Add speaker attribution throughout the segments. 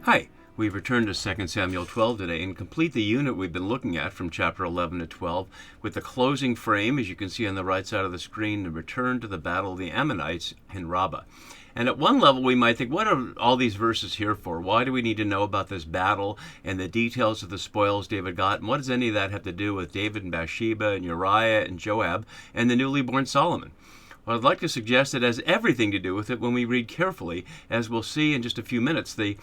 Speaker 1: Hi, we've returned to 2 Samuel 12 today and complete the unit we've been looking at from chapter 11 to 12 with the closing frame, as you can see on the right side of the screen, the return to the battle of the Ammonites in Rabbah. And at one level, we might think, what are all these verses here for? Why do we need to know about this battle and the details of the spoils David got? And what does any of that have to do with David and Bathsheba and Uriah and Joab and the newly born Solomon? Well, I'd like to suggest it has everything to do with it when we read carefully, as we'll see in just a few minutes. The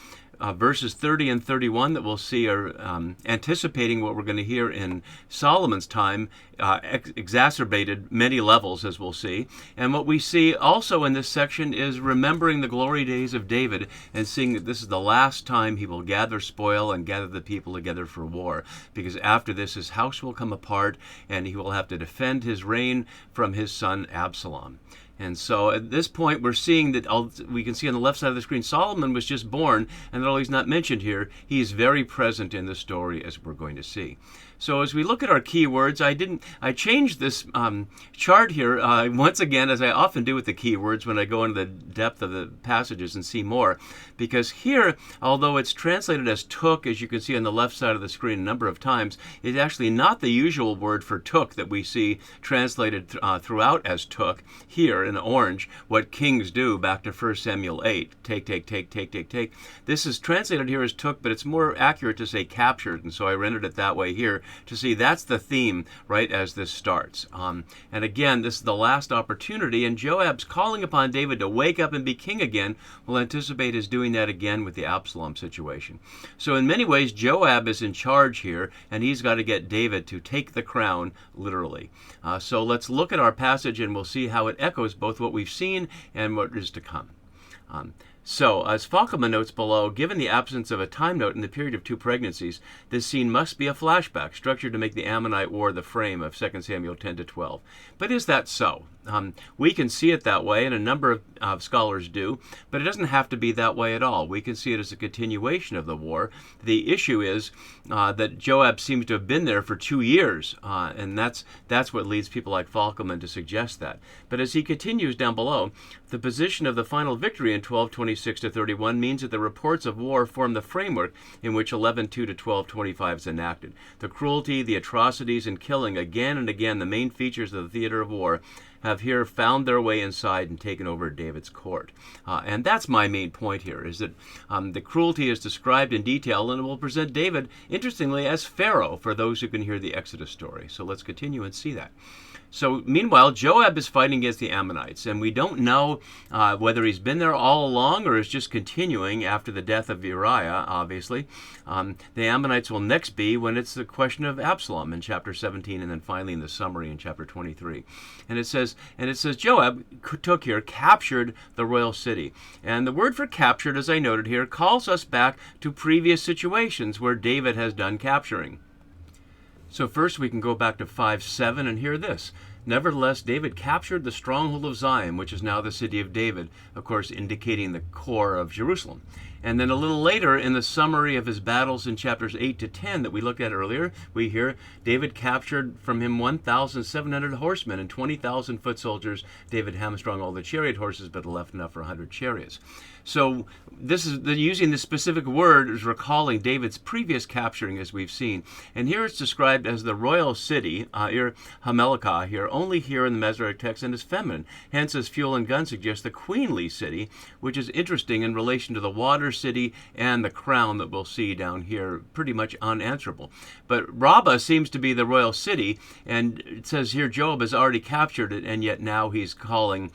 Speaker 1: verses 30 and 31 that we'll see are anticipating what we're going to hear in Solomon's time, exacerbated many levels, as we'll see. And what we see also in this section is remembering the glory days of David and seeing that this is the last time he will gather spoil and gather the people together for war, because after this his house will come apart and he will have to defend his reign from his son Absalom. And so at this point, we're seeing that we can see on the left side of the screen, Solomon was just born, and although he's not mentioned here, he is very present in the story, as we're going to see. So as we look at our keywords, I changed this chart here once again, as I often do with the keywords when I go into the depth of the passages and see more, because here, although it's translated as took, as you can see on the left side of the screen a number of times, it's actually not the usual word for took that we see translated throughout as took. Here in orange, what kings do, back to 1 Samuel 8, take. This is translated here as took, but it's more accurate to say captured, and so I rendered it that way here to see that's the theme right as this starts. And again, this is the last opportunity, and Joab's calling upon David to wake up and be king again. We'll anticipate his doing that again with the Absalom situation. So in many ways, Joab is in charge here, and he's got to get David to take the crown, literally. So let's look at our passage, and we'll see how it echoes both what we've seen and what is to come. So, as Falkman notes below, given the absence of a time note in the period of two pregnancies, this scene must be a flashback, structured to make the Ammonite War the frame of 2 Samuel 10 to 12. But is that so? We can see it that way, and a number of scholars do, but it doesn't have to be that way at all. We can see it as a continuation of the war. The issue is that Joab seems to have been there for 2 years, and that's what leads people like Falkman to suggest that. But as he continues down below, the position of the final victory in 12:26 to 31 means that the reports of war form the framework in which 11:2 to 12:25 is enacted. The cruelty, the atrocities, and killing again and again, the main features of the theater of war, have here found their way inside and taken over David's court. And that's my main point here, is that the cruelty is described in detail, and it will present David, interestingly, as Pharaoh for those who can hear the Exodus story. So let's continue and see that. So meanwhile, Joab is fighting against the Ammonites, and we don't know whether he's been there all along or is just continuing after the death of Uriah, obviously. The Ammonites will next be when it's the question of Absalom in chapter 17, and then finally in the summary in chapter 23. And it says Joab took here, captured the royal city. And the word for captured, as I noted here, calls us back to previous situations where David has done capturing. So first we can go back to 5:7 and hear this. Nevertheless, David captured the stronghold of Zion, which is now the city of David, of course indicating the core of Jerusalem. And then a little later in the summary of his battles in chapters 8 to 10 that we looked at earlier, we hear David captured from him 1,700 horsemen and 20,000 foot soldiers. David hamstrung all the chariot horses, but left enough for 100 chariots. So using this specific word is recalling David's previous capturing, as we've seen. And here it's described as the royal city, Hamelekah here, only here in the Masoretic text, and is feminine. Hence, as fuel and gun suggest, the queenly city, which is interesting in relation to the water city and the crown that we'll see down here, pretty much unanswerable. But Rabbah seems to be the royal city, and it says here Joab has already captured it, and yet now he's calling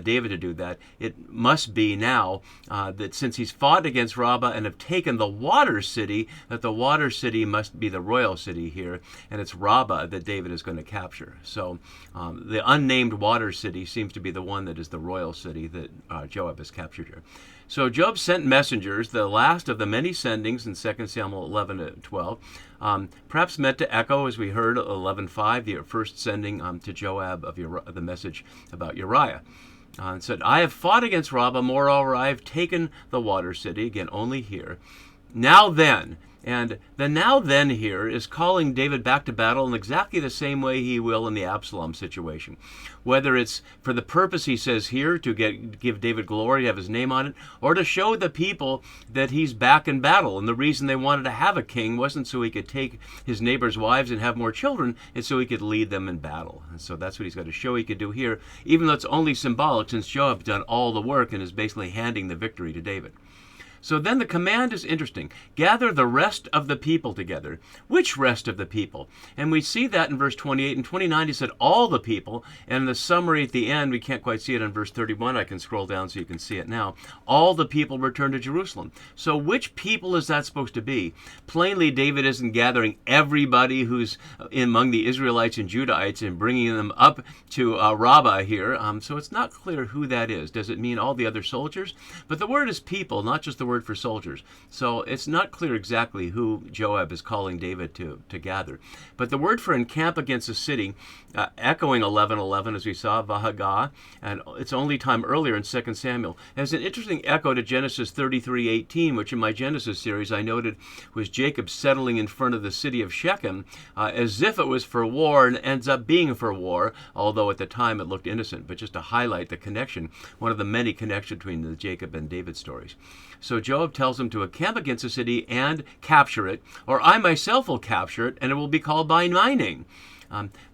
Speaker 1: David to do that. It must be now that since he's fought against Rabbah and have taken the water city, that the water city must be the royal city here, and it's Rabbah that David is going to capture. So the unnamed water city seems to be the one that is the royal city that Joab has captured here. So Joab sent messengers, the last of the many sendings in 2 Samuel 11 to 12, perhaps meant to echo, as we heard, 11:5, the first sending to Joab of the message about Uriah. And said, I have fought against Rabbah, moreover, I have taken the water city, again, only here. Now then, And the now then here is calling David back to battle in exactly the same way he will in the Absalom situation. Whether it's for the purpose he says here to give David glory, have his name on it, or to show the people that he's back in battle. And the reason they wanted to have a king wasn't so he could take his neighbors' wives and have more children, it's so he could lead them in battle. And so that's what he's got to show he could do here, even though it's only symbolic since Joab's done all the work and is basically handing the victory to David. So then the command is interesting. Gather the rest of the people together. Which rest of the people? And we see that in verse 28 and 29. He said all the people. And in the summary at the end, we can't quite see it in verse 31. I can scroll down so you can see it now. All the people returned to Jerusalem. So which people is that supposed to be? Plainly, David isn't gathering everybody who's among the Israelites and Judahites and bringing them up to Rabbah here. So it's not clear who that is. Does it mean all the other soldiers? But the word is people, not just the word for soldiers. So it's not clear exactly who Joab is calling David to gather. But the word for encamp against a city, echoing 11:11 as we saw, Vahagah, and its only time earlier in 2 Samuel, has an interesting echo to Genesis 33:18, which in my Genesis series I noted was Jacob settling in front of the city of Shechem as if it was for war and ends up being for war, although at the time it looked innocent. But just to highlight the connection, one of the many connections between the Jacob and David stories. So Joab tells him to encamp against the city and capture it, or I myself will capture it, and it will be called by my name.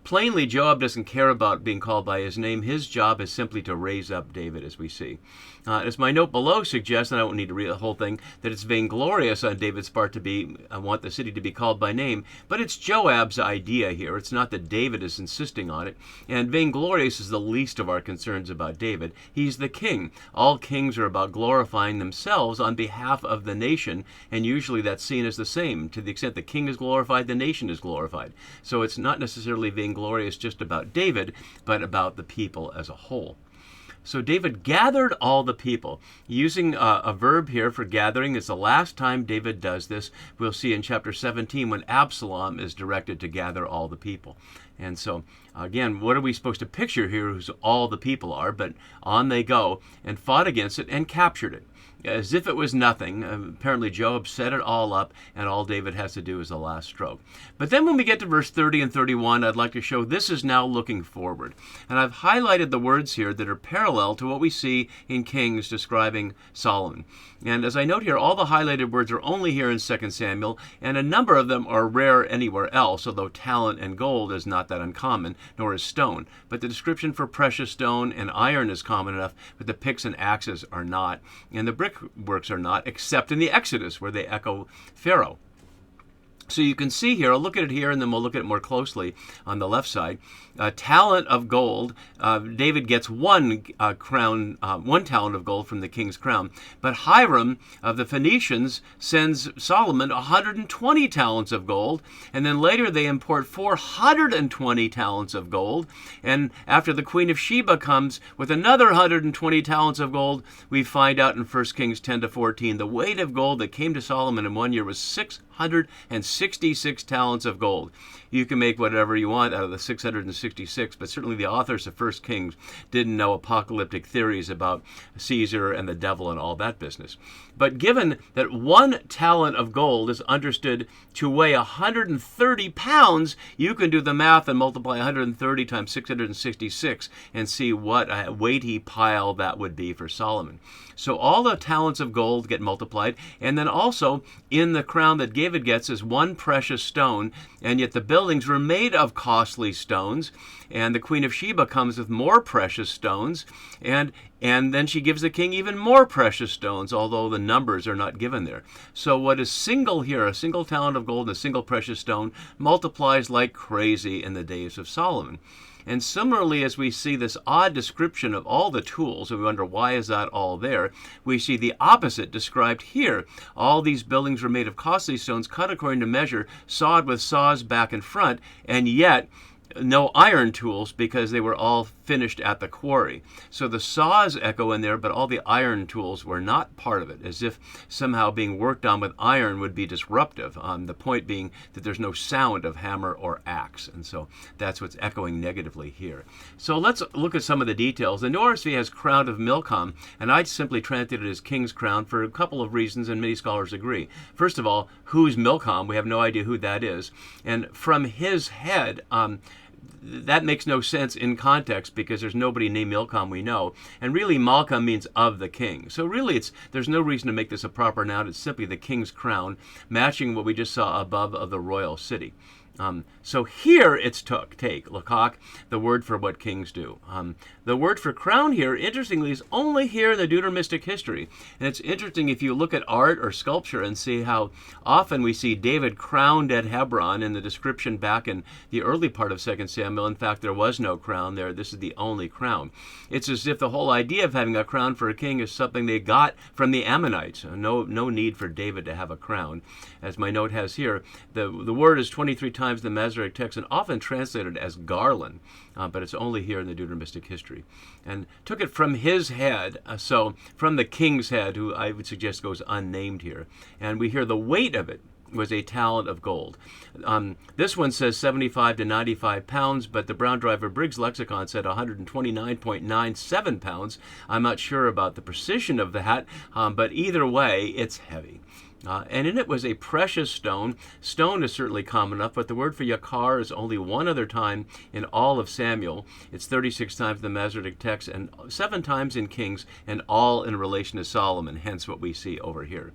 Speaker 1: Plainly, Joab doesn't care about being called by his name. His job is simply to raise up David, as we see. As my note below suggests, and I don't need to read the whole thing, that it's vainglorious on David's part to want the city to be called by name, but it's Joab's idea here. It's not that David is insisting on it, and vainglorious is the least of our concerns about David. He's the king. All kings are about glorifying themselves on behalf of the nation, and usually that's seen as the same. To the extent the king is glorified, the nation is glorified. So it's not necessarily vainglorious just about David, but about the people as a whole. So David gathered all the people. Using a verb here for gathering is the last time David does this. We'll see in chapter 17 when Absalom is directed to gather all the people. And so, again, what are we supposed to picture here who all the people are? But on they go and fought against it and captured it. As if it was nothing. Apparently Joab set it all up, and all David has to do is the last stroke. But then when we get to verse 30 and 31, I'd like to show this is now looking forward. And I've highlighted the words here that are parallel to what we see in Kings describing Solomon. And as I note here, all the highlighted words are only here in 2 Samuel, and a number of them are rare anywhere else, although talent and gold is not that uncommon, nor is stone. But the description for precious stone and iron is common enough, but the picks and axes are not. And the brickworks are not, except in the Exodus, where they echo Pharaoh. So you can see here, I'll look at it here and then we'll look at it more closely on the left side. Talent of gold. David gets one talent of gold from the king's crown. But Hiram of the Phoenicians sends Solomon 120 talents of gold. And then later they import 420 talents of gold. And after the Queen of Sheba comes with another 120 talents of gold, we find out in 1 Kings 10 to 14, the weight of gold that came to Solomon in 1 year was 666 talents of gold. You can make whatever you want out of the 666, but certainly the authors of 1 Kings didn't know apocalyptic theories about Caesar and the devil and all that business. But given that 1 talent of gold is understood to weigh 130 pounds, you can do the math and multiply 130 times 666 and see what a weighty pile that would be for Solomon. So all the talents of gold get multiplied, and then also in the crown that David gets is 1 precious stone, and yet the buildings were made of costly stones, and the Queen of Sheba comes with more precious stones, and then she gives the king even more precious stones, although the numbers are not given there. So what is single here, a single talent of gold and a single precious stone, multiplies like crazy in the days of Solomon. And similarly, as we see this odd description of all the tools, and we wonder why is that all there, we see the opposite described here. All these buildings were made of costly stones, cut according to measure, sawed with saws back and front, and yet no iron tools because they were all finished at the quarry. So the saws echo in there, but all the iron tools were not part of it, as if somehow being worked on with iron would be disruptive. The point being that there's no sound of hammer or axe, and so that's what's echoing negatively here. So let's look at some of the details. The New RSV has crown of Milcom, and I simply translated it as king's crown for a couple of reasons, and many scholars agree. First of all, who's Milcom? We have no idea who that is. And from his head, that makes no sense in context because there's nobody named Milcom we know. And really, Malcolm means of the king. So really, there's no reason to make this a proper noun. It's simply the king's crown, matching what we just saw above of the royal city. So here it's take, lakak, the word for what kings do. The word for crown here, interestingly, is only here in the Deuteromistic history. And it's interesting if you look at art or sculpture and see how often we see David crowned at Hebron in the description back in the early part of 2 Samuel. In fact, there was no crown there. This is the only crown. It's as if the whole idea of having a crown for a king is something they got from the Ammonites. No need for David to have a crown. As my note has here, the word is 23 times in the Masoretic text and often translated as garland, but it's only here in the Deuteromistic history. And took it from his head, so from the king's head, who I would suggest goes unnamed here. And we hear the weight of it was a talent of gold. This one says 75 to 95 pounds, but the Brown Driver Briggs lexicon said 129.97 pounds. I'm not sure about the precision of that, but either way, it's heavy. And in it was a precious stone. Stone is certainly common enough, but the word for yakar is only one other time in all of Samuel. It's 36 times in the Masoretic text and 7 times in Kings, and all in relation to Solomon, hence what we see over here.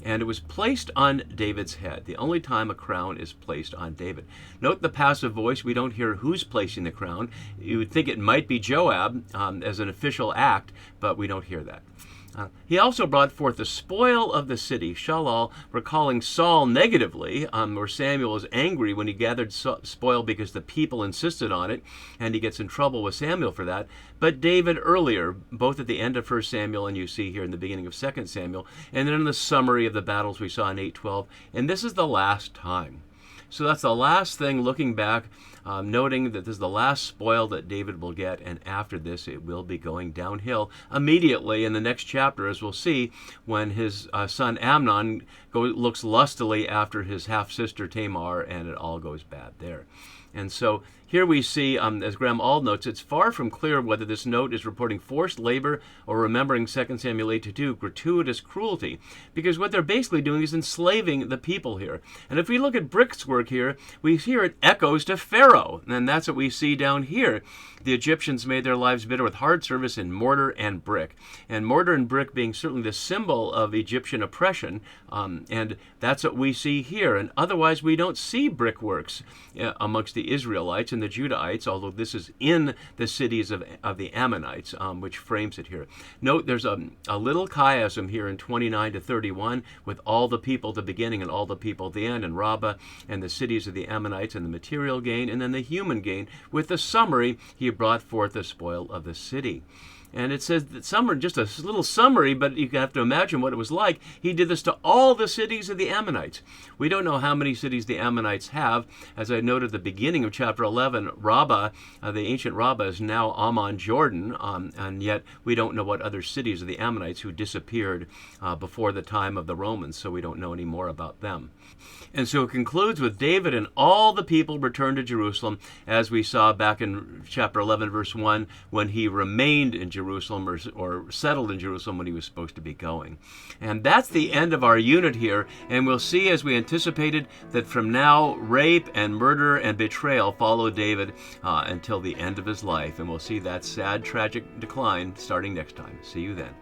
Speaker 1: And it was placed on David's head. The only time a crown is placed on David. Note the passive voice. We don't hear who's placing the crown. You would think it might be Joab as an official act, but we don't hear that. He also brought forth the spoil of the city, Shalal, recalling Saul negatively, where Samuel is angry when he gathered spoil because the people insisted on it, and he gets in trouble with Samuel for that. But David earlier, both at the end of 1 Samuel and you see here in the beginning of 2 Samuel, and then in the summary of the battles we saw in 8:12, and this is the last time. So that's the last thing, looking back, noting that this is the last spoil that David will get, and after this it will be going downhill immediately in the next chapter, as we'll see, when his son Amnon looks lustily after his half-sister Tamar, and it all goes bad there. And so here we see, as Graham Auld notes, it's far from clear whether this note is reporting forced labor or remembering 2 Samuel 8:2, gratuitous cruelty, because what they're basically doing is enslaving the people here. And if we look at Brick's work here, we hear it echoes to Pharaoh, and that's what we see down here. The Egyptians made their lives bitter with hard service in mortar and brick. And mortar and brick being certainly the symbol of Egyptian oppression, and that's what we see here. And otherwise, we don't see brickworks amongst the Israelites and the Judahites, although this is in the cities of the Ammonites, which frames it here. Note there's a little chiasm here in 29 to 31 with all the people at the beginning and all the people at the end, and Rabbah and the cities of the Ammonites and the material gain, and then the human gain with the summary, he brought forth the spoil of the city. And it says that just a little summary, but you have to imagine what it was like. He did this to all the cities of the Ammonites. We don't know how many cities the Ammonites have. As I noted at the beginning of chapter 11, Rabbah, the ancient Rabbah, is now Ammon, Jordan, and yet we don't know what other cities of the Ammonites who disappeared before the time of the Romans, so we don't know any more about them. And so it concludes with David and all the people returned to Jerusalem, as we saw back in chapter 11, verse 1, when he remained in Jerusalem or settled in Jerusalem when he was supposed to be going. And that's the end of our unit here, and we'll see, as we anticipated, that from now rape and murder and betrayal follow David until the end of his life, and we'll see that sad, tragic decline starting next time. See you then.